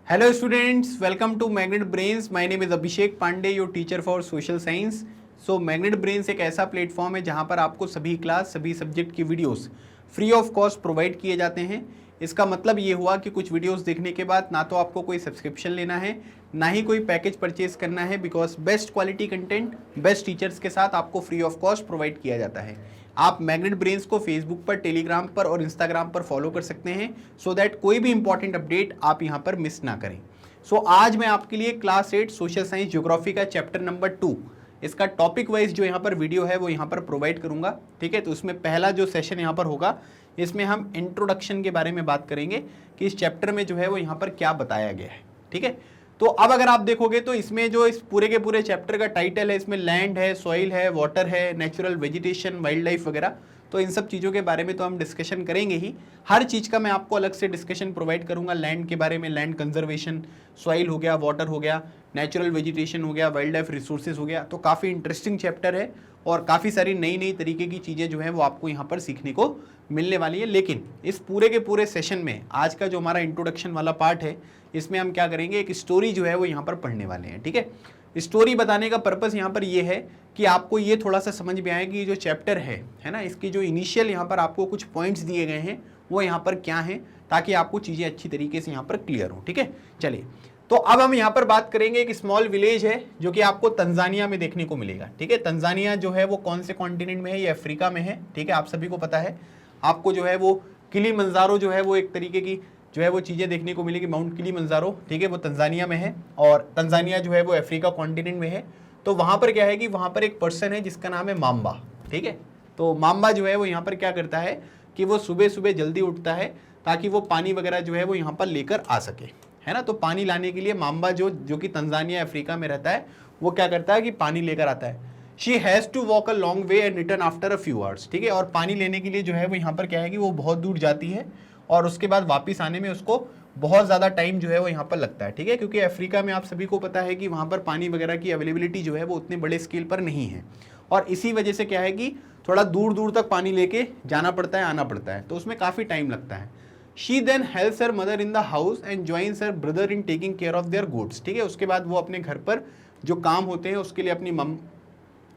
Hello students, welcome to Magnet Brains. My name is Abhishek Pandey, your teacher for social science. So Magnet Brains एक ऐसा platform है जहां पर आपको सभी क्लास, सभी सब्जेक्ट की videos free of cost provide किए जाते हैं। इसका मतलब ये हुआ कि कुछ वीडियोस देखने के बाद ना तो आपको कोई सब्सक्रिप्शन लेना है, ना ही कोई पैकेज परचेज करना है, because best quality content best teachers के साथ आपको फ्री ऑफ कॉस्ट प्रोवाइड किया जाता है। आप मैग्नेट ब्रेन्स को फेसबुक पर, टेलीग्राम पर और इंस्टाग्राम पर फॉलो कर सकते हैं सो दैट कोई भी इंपॉर्टेंट अपडेट आप यहाँ पर मिस ना करें। सो आज मैं आपके लिए क्लास 8 सोशल साइंस ज्योग्राफी का चैप्टर नंबर 2 इसका टॉपिक वाइज जो यहाँ पर वीडियो है वो यहाँ पर प्रोवाइड करूँगा। ठीक है, तो उसमें पहला जो सेशन यहाँ पर होगा इसमें हम इंट्रोडक्शन के बारे में बात करेंगे कि इस चैप्टर में जो है वो यहाँ पर क्या बताया गया है। ठीक है, तो अब अगर आप देखोगे तो इसमें जो इस पूरे के पूरे चैप्टर का टाइटल है, इसमें लैंड है, सॉइल है, वाटर है, नेचुरल वेजिटेशन, वाइल्ड लाइफ वगैरह, तो इन सब चीज़ों के बारे में तो हम डिस्कशन करेंगे ही। हर चीज़ का मैं आपको अलग से डिस्कशन प्रोवाइड करूंगा। लैंड के बारे में, लैंड कंजर्वेशन, सॉइल हो गया, वाटर हो गया, नेचुरल वेजिटेशन हो गया, वाइल्ड लाइफ रिसोर्सेज हो गया। तो काफ़ी इंटरेस्टिंग चैप्टर है और काफ़ी सारी नई नई तरीके की चीज़ें जो है वो आपको यहाँ पर सीखने को मिलने वाली है। लेकिन इस पूरे के पूरे सेशन में आज का जो हमारा इंट्रोडक्शन वाला पार्ट है इसमें हम क्या करेंगे, एक स्टोरी जो है वो यहाँ पर पढ़ने वाले हैं। ठीक है, स्टोरी बताने का पर्पस यहाँ पर ये है कि आपको ये थोड़ा सा समझ में आए कि ये जो चैप्टर है ना, इसकी जो इनिशियल यहाँ पर आपको कुछ पॉइंट्स दिए गए हैं वो यहाँ पर क्या हैं, ताकि आपको चीज़ें अच्छी तरीके से यहाँ पर क्लियर हो। ठीक है, चलिए तो अब हम यहाँ पर बात करेंगे। एक स्मॉल विलेज है जो कि आपको तंजानिया में देखने को मिलेगा। ठीक है, तंजानिया जो है वो कौन से कॉन्टिनेंट में है? ये अफ्रीका में है। ठीक है, आप सभी को पता है। आपको जो है वो किलीमंजारो जो है वो एक तरीके की जो है वो चीज़ें देखने को मिलेगी, माउंट किलीमंजारो। ठीक है, वो तंजानिया में है और तंजानिया जो है वो अफ्रीका कॉन्टिनेंट में है। तो वहाँ पर क्या है कि वहाँ पर एक पर्सन है जिसका नाम है माम्बा। ठीक है, तो माम्बा जो है वो यहाँ पर क्या करता है कि वो सुबह सुबह जल्दी उठता है ताकि वो पानी वगैरह जो है वो यहाँ पर लेकर आ सके, है ना। तो पानी लाने के लिए माम्बा जो कि तंजानिया अफ्रीका में रहता है वो क्या करता है कि पानी लेकर आता है। She has to walk a long way and return after a few hours. ठीक है, और पानी लेने के लिए जो है वो यहाँ पर क्या है कि वो बहुत दूर जाती है और उसके बाद वापस आने में उसको बहुत ज़्यादा टाइम जो है वो यहाँ पर लगता है। ठीक है, क्योंकि अफ्रीका में आप सभी को पता है कि वहाँ पर पानी वगैरह की अवेलेबिलिटी जो है वो उतने बड़े स्केल पर नहीं है और इसी वजह से क्या है कि थोड़ा दूर दूर तक पानी लेके जाना पड़ता है, आना पड़ता है, तो उसमें काफ़ी टाइम लगता है। She then helps her mother in the house and joins her brother in taking care of their goods. ठीक है, उसके बाद वो अपने घर पर जो काम होते हैं उसके लिए अपनी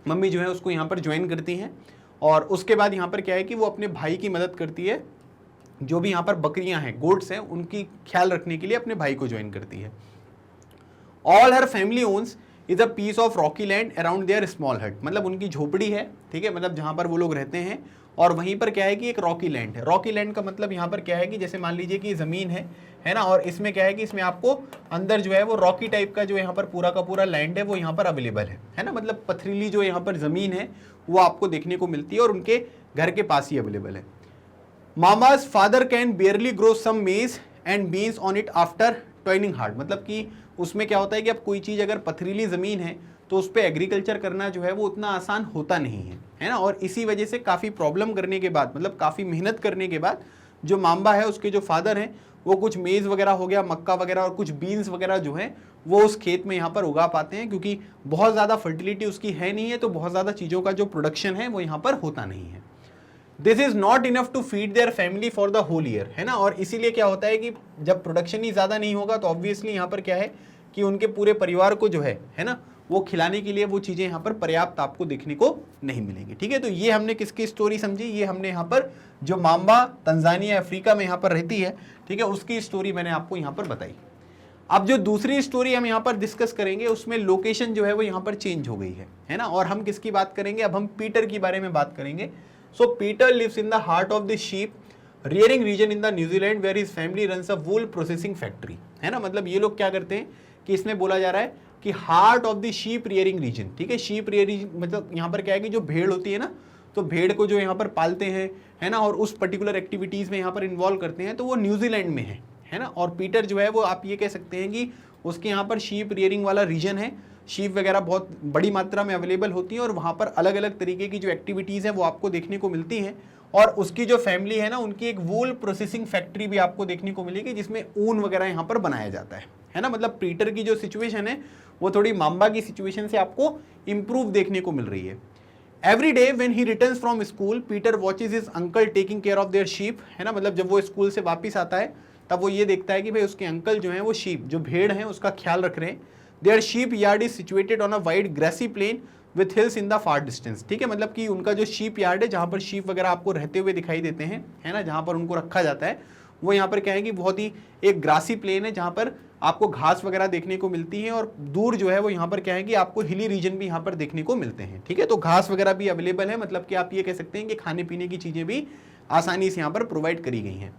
मम्मी जो है उसको यहाँ पर ज्वाइन करती हैं और उसके बाद यहाँ पर क्या है कि वो अपने भाई की मदद करती है, जो भी यहाँ पर बकरियां हैं, गोट्स हैं, उनकी ख्याल रखने के लिए अपने भाई को ज्वाइन करती है। All her family owns is a piece of rocky land around their small hut. मतलब उनकी झोपड़ी है, ठीक है, मतलब जहाँ पर वो लोग रहते हैं और वहीं पर क्या है कि एक रॉकी लैंड है। रॉकी लैंड का मतलब यहाँ पर क्या है कि जैसे मान लीजिए कि ज़मीन है ना, और इसमें क्या है कि इसमें आपको अंदर जो है वो रॉकी टाइप का जो यहाँ पर पूरा का पूरा लैंड है वो यहाँ पर अवेलेबल है ना। मतलब पथरीली जो यहाँ पर ज़मीन है वो आपको देखने को मिलती है और उनके घर के पास ही अवेलेबल है। Mama's father can barely grow some maize and beans on it after toiling hard. मतलब कि उसमें क्या होता है कि अब कोई चीज़ अगर पथरीली ज़मीन है तो उस पर एग्रीकल्चर करना जो है वो उतना आसान होता नहीं है ना। और इसी वजह से काफ़ी प्रॉब्लम करने के बाद, मतलब काफ़ी मेहनत करने के बाद जो माम्बा है उसके जो फादर हैं वो कुछ मेज़ वगैरह हो गया, मक्का वगैरह और कुछ बीन्स वगैरह जो है वो उस खेत में यहाँ पर उगा पाते हैं, क्योंकि बहुत ज़्यादा फर्टिलिटी उसकी है नहीं है, तो बहुत ज़्यादा चीज़ों का जो प्रोडक्शन है वो यहाँ पर होता नहीं है। This is not enough to feed their family for the whole year, है ना। और इसीलिए क्या होता है कि जब प्रोडक्शन ही ज़्यादा नहीं होगा तो ऑब्वियसली यहाँ पर क्या है कि उनके पूरे परिवार को जो है ना, वो खिलाने के लिए वो चीज़ें यहाँ पर पर्याप्त आपको देखने को नहीं मिलेंगी। ठीक है, तो ये हमने किसकी स्टोरी समझी? ये हमने यहाँ पर जो माम्बा तंजानिया अफ्रीका में यहाँ पर रहती है, ठीक है, उसकी स्टोरी मैंने आपको यहाँ पर बताई। अब जो दूसरी स्टोरी हम यहाँ पर डिस्कस करेंगे उसमें लोकेशन जो है वो यहाँ पर चेंज हो गई है ना। और हम किसकी बात करेंगे? अब हम पीटर के बारे में बात करेंगे। So Peter lives in the heart of the sheep rearing region in the New Zealand where his family runs a wool processing factory, है ना। मतलब ये लोग क्या करते हैं कि इसमें बोला जा रहा है कि heart of the sheep rearing region. ठीक है, शीप रियरिंग मतलब यहाँ पर क्या है कि जो भेड़ होती है ना, तो भेड़ को जो यहाँ पर पालते हैं, है ना, और उस पर्टिकुलर एक्टिविटीज़ में यहाँ पर इन्वॉल्व करते हैं, तो वो न्यूजीलैंड में है ना। और पीटर जो है वो आप ये कह सकते हैं कि उसके यहाँ पर शीप रियरिंग वाला रीजन है। शीप वगैरह बहुत बड़ी मात्रा में अवेलेबल होती है और वहाँ पर अलग अलग तरीके की जो एक्टिविटीज़ हैं वो आपको देखने को मिलती हैं। और उसकी जो फैमिली है ना, उनकी एक वूल प्रोसेसिंग फैक्ट्री भी आपको देखने को मिलेगी जिसमें ऊन वगैरह यहाँ पर बनाया जाता है ना। मतलब पीटर की जो सिचुएशन है वो थोड़ी माम्बा की सिचुएशन से आपको इम्प्रूव देखने को मिल रही है। Every day when he returns from school Peter watches his uncle taking care of there sheep, है ना। मतलब जब वो स्कूल से वापस आता है तब वो ये देखता है कि भाई उसके अंकल जो हैं वो शीप, जो भेड़ हैं उसका ख्याल रख रहे हैं। Their sheep yard is situated on a wide grassy plain with hills in the far distance. ठीक है, मतलब कि उनका जो शीप यार्ड है जहाँ पर शीप वगैरह आपको रहते हुए दिखाई देते हैं, है ना, जहाँ पर उनको रखा जाता है, वो यहाँ पर क्या है कि बहुत ही एक ग्रासी प्लेन है जहाँ पर आपको घास वगैरह देखने को मिलती है, और दूर जो है वो यहाँ पर क्या है कि आपको हिली रीजन भी यहाँ पर देखने को मिलते हैं। ठीक है, तो घास वगैरह भी अवेलेबल है, मतलब कि आप ये कह सकते हैं कि खाने पीने की चीज़ें भी आसानी से यहाँ पर प्रोवाइड करी गई हैं।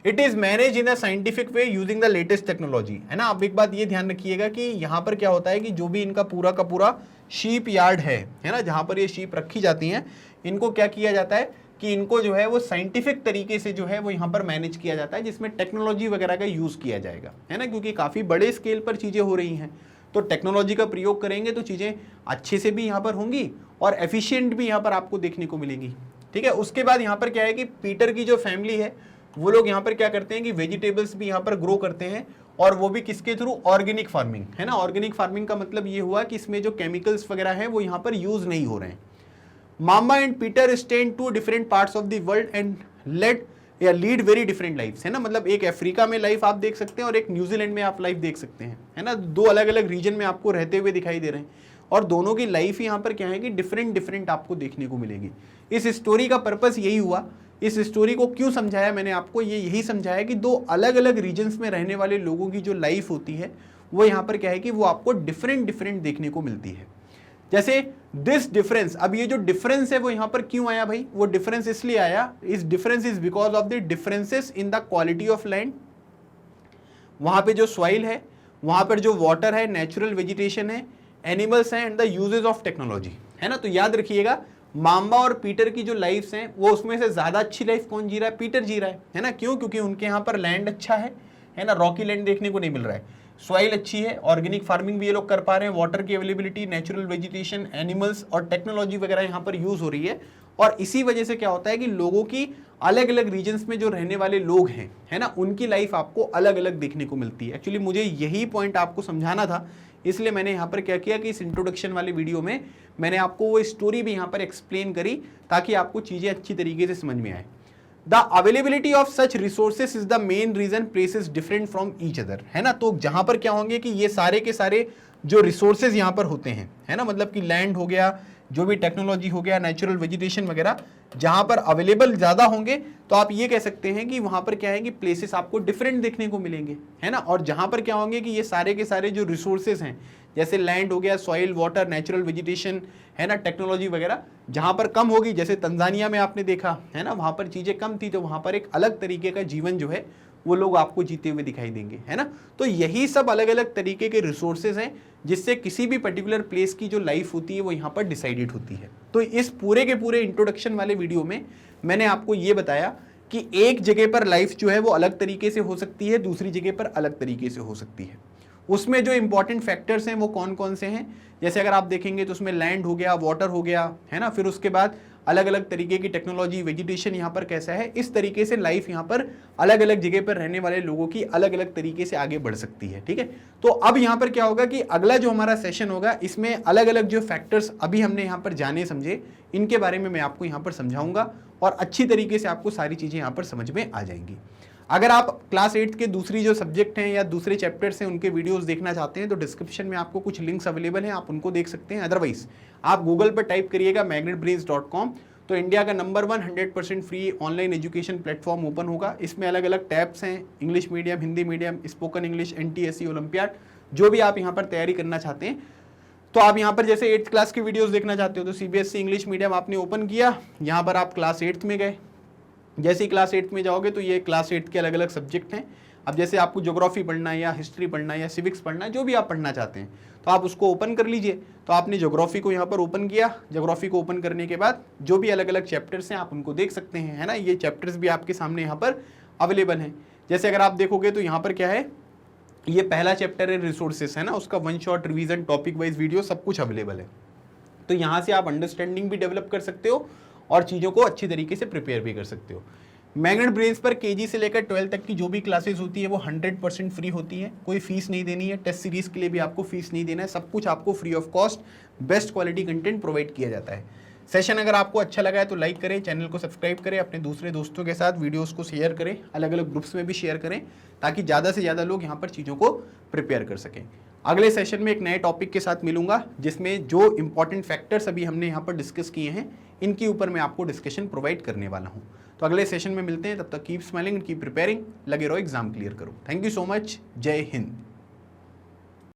It is manage in a scientific way using the latest technology, है ना। अब एक बात ये ध्यान रखिएगा कि यहाँ पर क्या होता है कि जो भी इनका पूरा का पूरा शीप यार्ड है ना, जहाँ पर ये शीप रखी जाती हैं, इनको क्या किया जाता है कि इनको जो है वो साइंटिफिक तरीके से जो है वो यहाँ पर मैनेज किया जाता है, जिसमें टेक्नोलॉजी वगैरह का यूज़ किया जाएगा, है ना, क्योंकि काफ़ी बड़े स्केल पर चीज़ें हो रही हैं, तो टेक्नोलॉजी का प्रयोग करेंगे तो चीज़ें अच्छे से भी यहाँ पर होंगी और एफिशिएंट भी यहाँ पर आपको देखने को मिलेंगी। ठीक है, उसके बाद यहाँ पर क्या है कि पीटर की जो फैमिली है वो लोग यहाँ पर क्या करते हैं कि वेजिटेबल्स भी यहाँ पर ग्रो करते हैं, और वो भी किसके थ्रू, ऑर्गेनिक फार्मिंग, है ना। ऑर्गेनिक फार्मिंग का मतलब ये हुआ कि इसमें जो केमिकल्स वगैरह हैं वो यहाँ पर यूज नहीं हो रहे हैं। Mama and Peter stay in 2 different parts of the world and lead very different lifes, है ना, मतलब एक अफ्रीका में लाइफ आप देख सकते हैं और एक न्यूजीलैंड में आप लाइफ देख सकते हैं, है ना। 2 अलग अलग रीजन में आपको रहते हुए दिखाई दे रहे हैं, और दोनों की लाइफ यहाँ पर क्या है कि डिफरेंट आपको देखने को मिलेगी। इस स्टोरी का पर्पस यही हुआ, इस स्टोरी को क्यों समझाया मैंने आपको, ये यही समझाया कि 2 अलग अलग रीजन्स में रहने वाले लोगों की जो लाइफ होती है वो यहाँ पर क्या है कि वो आपको डिफरेंट देखने को मिलती है। जैसे दिस डिफरेंस, अब ये जो डिफरेंस है वो यहाँ पर क्यों आया भाई, वो डिफरेंस इसलिए आया, इस difference is because of the differences in the quality of land, वहां पे जो सॉइल है, वहां पर जो वाटर है, नेचुरल वेजिटेशन है, एनिमल्स हैं, and the uses of technology, है ना। तो याद रखिएगा, माम्बा और पीटर की जो लाइफ्स हैं वो उसमें से ज्यादा अच्छी लाइफ कौन जी रहा है, पीटर जी रहा है ना। क्यों, क्योंकि उनके यहाँ पर लैंड अच्छा है ना, रॉकी लैंड देखने को नहीं मिल रहा है, सॉइल अच्छी है, ऑर्गेनिक फार्मिंग भी ये लोग कर पा रहे हैं, वाटर की अवेलेबिलिटी, नेचुरल वेजिटेशन, एनिमल्स और टेक्नोलॉजी वगैरह यहाँ पर यूज हो रही है। और इसी वजह से क्या होता है कि लोगों की अलग अलग रीजन्स में जो रहने वाले लोग हैं, है ना, उनकी लाइफ आपको अलग अलग देखने को मिलती है। एक्चुअली मुझे यही पॉइंट आपको समझाना था, इसलिए मैंने यहाँ पर क्या किया कि इस इंट्रोडक्शन वाले वीडियो में मैंने आपको वो स्टोरी भी यहाँ पर एक्सप्लेन करी, ताकि आपको चीज़ें अच्छी तरीके से समझ में आए। The availability of such resources is the main reason places different from each other, है ना। तो जहाँ पर क्या होंगे कि ये सारे के सारे जो रिसोर्सेज यहाँ पर होते हैं, है ना, मतलब कि लैंड हो गया, जो भी टेक्नोलॉजी हो गया, नेचुरल वेजिटेशन वगैरह, जहाँ पर अवेलेबल ज़्यादा होंगे तो आप ये कह सकते हैं कि वहाँ पर क्या है कि प्लेसेस आपको डिफरेंट देखने को मिलेंगे, है ना। और जहाँ पर क्या होंगे कि ये सारे के सारे जो रिसोर्सेज हैं, जैसे लैंड हो गया, सॉइल, वाटर, नेचुरल वेजिटेशन, है ना, टेक्नोलॉजी वगैरह, जहाँ पर कम होगी, जैसे तंजानिया में आपने देखा, है ना, वहाँ पर चीज़ें कम थी, तो वहाँ पर एक अलग तरीके का जीवन जो है वो लोग आपको जीते हुए दिखाई देंगे, है ना। तो यही सब अलग अलग तरीके के रिसोर्सेज हैं जिससे किसी भी पर्टिकुलर प्लेस की जो लाइफ होती है वो यहाँ पर डिसाइडेड होती है। तो इस पूरे के पूरे इंट्रोडक्शन वाले वीडियो में मैंने आपको ये बताया कि एक जगह पर लाइफ जो है वो अलग तरीके से हो सकती है, दूसरी जगह पर अलग तरीके से हो सकती है। उसमें जो इंपॉर्टेंट फैक्टर्स हैं वो कौन कौन से हैं, जैसे अगर आप देखेंगे तो उसमें लैंड हो गया, वाटर हो गया, है ना, फिर उसके बाद अलग अलग तरीके की टेक्नोलॉजी, वेजिटेशन यहाँ पर कैसा है, इस तरीके से लाइफ यहाँ पर अलग अलग जगह पर रहने वाले लोगों की अलग अलग तरीके से आगे बढ़ सकती है। ठीक है, तो अब यहाँ पर क्या होगा कि अगला जो हमारा सेशन होगा इसमें अलग अलग जो फैक्टर्स अभी हमने यहाँ पर जाने समझे, इनके बारे में मैं आपको यहाँ पर समझाऊंगा और अच्छी तरीके से आपको सारी चीज़ें यहाँ पर समझ में आ जाएंगी। अगर आप क्लास 8 के दूसरी जो सब्जेक्ट हैं या दूसरे चैप्टर्स हैं उनके वीडियोस देखना चाहते हैं तो डिस्क्रिप्शन में आपको कुछ लिंक्स अवेलेबल हैं, आप उनको देख सकते हैं। अदरवाइज आप गूगल पर टाइप करिएगा magnetbrains.com, तो इंडिया का number 1 100% free online education platform open होगा। इसमें अलग अलग टैब्स हैं, English medium, Hindi medium, spoken English, NTSE, olympiad, जो भी आप यहाँ पर तैयारी करना चाहते हैं। तो आप यहाँ पर जैसे 8th क्लास की वीडियोस देखना चाहते हो तो CBSE इंग्लिश मीडियम आपने ओपन किया, यहाँ पर आप क्लास 8th में गए, जैसे ही क्लास 8th में जाओगे तो ये क्लास 8th के अलग अलग सब्जेक्ट हैं। अब जैसे आपको ज्योग्राफी पढ़ना है या हिस्ट्री पढ़ना है या सिविक्स पढ़ना है, जो भी आप पढ़ना चाहते हैं तो आप उसको ओपन कर लीजिए। तो आपने ज्योग्राफी को यहाँ पर ओपन किया, ज्योग्राफी को ओपन करने के बाद जो भी अलग अलग चैप्टर्स हैं आप उनको देख सकते हैं, है ना। ये चैप्टर्स भी आपके सामने यहाँ पर अवेलेबल हैं। जैसे अगर आप देखोगे तो यहाँ पर क्या है, ये पहला चैप्टर है रिसोर्सेस, है ना, उसका 1 shot revision, topic wise video सब कुछ अवेलेबल है। तो यहाँ से आप अंडरस्टैंडिंग भी डेवलप कर सकते हो और चीज़ों को अच्छी तरीके से प्रिपेयर भी कर सकते हो। मैग्नेट ब्रेन्स पर KG से लेकर 12 तक की जो भी क्लासेस होती है वो 100% फ्री होती है, कोई फीस नहीं देनी है। टेस्ट सीरीज के लिए भी आपको फीस नहीं देना है, सब कुछ आपको free of cost best quality content provide किया जाता है। सेशन अगर आपको अच्छा लगा है तो लाइक करें, चैनल को सब्सक्राइब करें, अपने दूसरे दोस्तों के साथ वीडियोस को शेयर करें, अलग अलग ग्रुप्स में भी शेयर करें ताकि ज़्यादा से ज़्यादा लोग यहाँ पर चीज़ों को प्रिपेयर कर सकें। अगले सेशन में एक नए टॉपिक के साथ मिलूंगा जिसमें जो इंपॉर्टेंट फैक्टर्स अभी हमने यहाँ पर डिस्कस किए हैं इनके ऊपर मैं आपको डिस्कशन प्रोवाइड करने वाला हूँ। तो अगले सेशन में मिलते हैं, तब तक keep smiling and keep preparing, लगे रहो एग्जाम क्लियर करो। थैंक यू सो मच, जय हिंद।